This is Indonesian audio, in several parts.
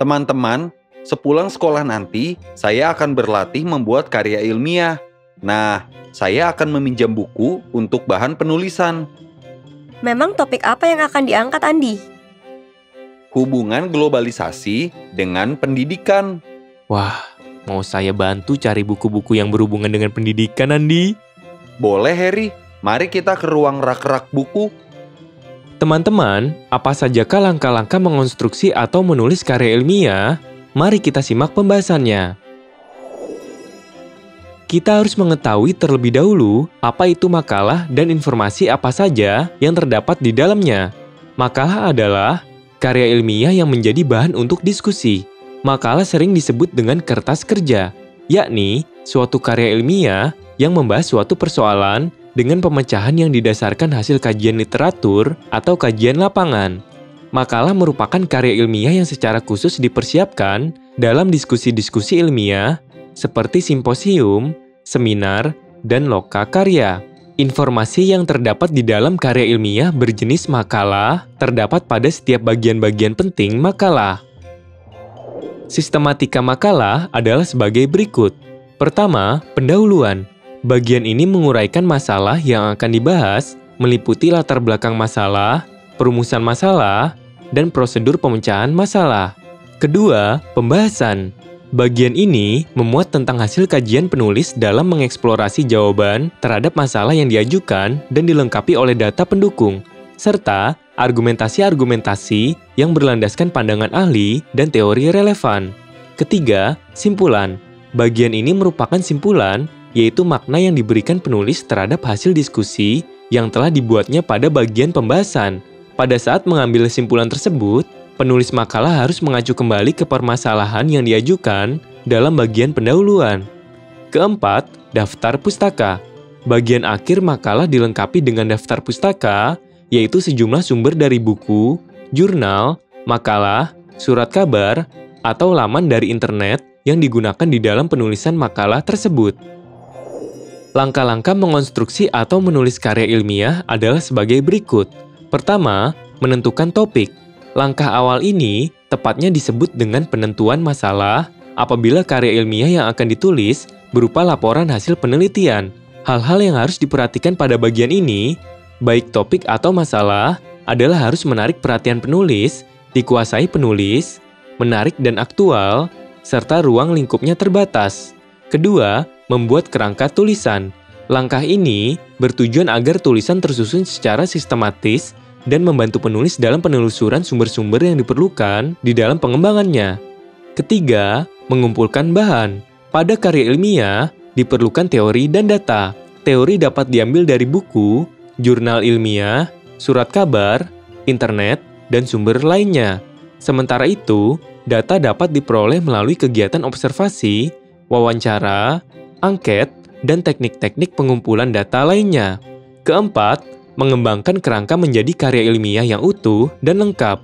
Teman-teman, sepulang sekolah nanti, saya akan berlatih membuat karya ilmiah. Nah, saya akan meminjam buku untuk bahan penulisan. Memang topik apa yang akan diangkat, Andi? Hubungan globalisasi dengan pendidikan. Wah, mau saya bantu cari buku-buku yang berhubungan dengan pendidikan, Andi? Boleh, Heri. Mari kita ke ruang rak-rak buku. Teman-teman, apa sajakah langkah-langkah mengonstruksi atau menulis karya ilmiah? Mari kita simak pembahasannya. Kita harus mengetahui terlebih dahulu apa itu makalah dan informasi apa saja yang terdapat di dalamnya. Makalah adalah karya ilmiah yang menjadi bahan untuk diskusi. Makalah sering disebut dengan kertas kerja, yakni suatu karya ilmiah yang membahas suatu persoalan dengan pemecahan yang didasarkan hasil kajian literatur atau kajian lapangan. Makalah merupakan karya ilmiah yang secara khusus dipersiapkan dalam diskusi-diskusi ilmiah seperti simposium, seminar, dan loka karya. Informasi yang terdapat di dalam karya ilmiah berjenis makalah terdapat pada setiap bagian-bagian penting makalah. Sistematika makalah adalah sebagai berikut. Pertama, pendahuluan. Bagian ini menguraikan masalah yang akan dibahas, meliputi latar belakang masalah, perumusan masalah, dan prosedur pemecahan masalah. Kedua, pembahasan. Bagian ini memuat tentang hasil kajian penulis dalam mengeksplorasi jawaban terhadap masalah yang diajukan dan dilengkapi oleh data pendukung, serta argumentasi-argumentasi yang berlandaskan pandangan ahli dan teori relevan. Ketiga, simpulan. Bagian ini merupakan simpulan, yaitu makna yang diberikan penulis terhadap hasil diskusi yang telah dibuatnya pada bagian pembahasan. Pada saat mengambil kesimpulan tersebut, penulis makalah harus mengacu kembali ke permasalahan yang diajukan dalam bagian pendahuluan. Keempat, daftar pustaka. Bagian akhir makalah dilengkapi dengan daftar pustaka, yaitu sejumlah sumber dari buku, jurnal, makalah, surat kabar, atau laman dari internet yang digunakan di dalam penulisan makalah tersebut. Langkah-langkah mengonstruksi atau menulis karya ilmiah adalah sebagai berikut. Pertama, menentukan topik. Langkah awal ini tepatnya disebut dengan penentuan masalah apabila karya ilmiah yang akan ditulis berupa laporan hasil penelitian. Hal-hal yang harus diperhatikan pada bagian ini, baik topik atau masalah, adalah harus menarik perhatian penulis, dikuasai penulis, menarik dan aktual, serta ruang lingkupnya terbatas. Kedua, membuat kerangka tulisan. Langkah ini bertujuan agar tulisan tersusun secara sistematis dan membantu penulis dalam penelusuran sumber-sumber yang diperlukan di dalam pengembangannya. Ketiga, mengumpulkan bahan. Pada karya ilmiah, diperlukan teori dan data. Teori dapat diambil dari buku, jurnal ilmiah, surat kabar, internet, dan sumber lainnya. Sementara itu, data dapat diperoleh melalui kegiatan observasi, wawancara, angket, dan teknik-teknik pengumpulan data lainnya. Keempat, mengembangkan kerangka menjadi karya ilmiah yang utuh dan lengkap.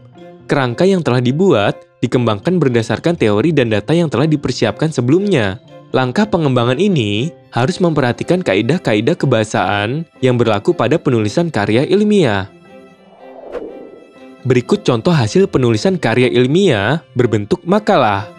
Kerangka yang telah dibuat dikembangkan berdasarkan teori dan data yang telah dipersiapkan sebelumnya. Langkah pengembangan ini harus memperhatikan kaidah-kaidah kebahasaan yang berlaku pada penulisan karya ilmiah. Berikut contoh hasil penulisan karya ilmiah berbentuk makalah.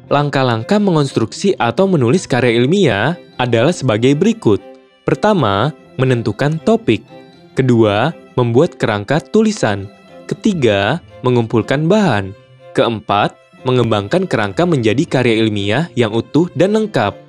Langkah-langkah mengonstruksi atau menulis karya ilmiah adalah sebagai berikut. Pertama, menentukan topik. Kedua, membuat kerangka tulisan. Ketiga, mengumpulkan bahan. Keempat, mengembangkan kerangka menjadi karya ilmiah yang utuh dan lengkap.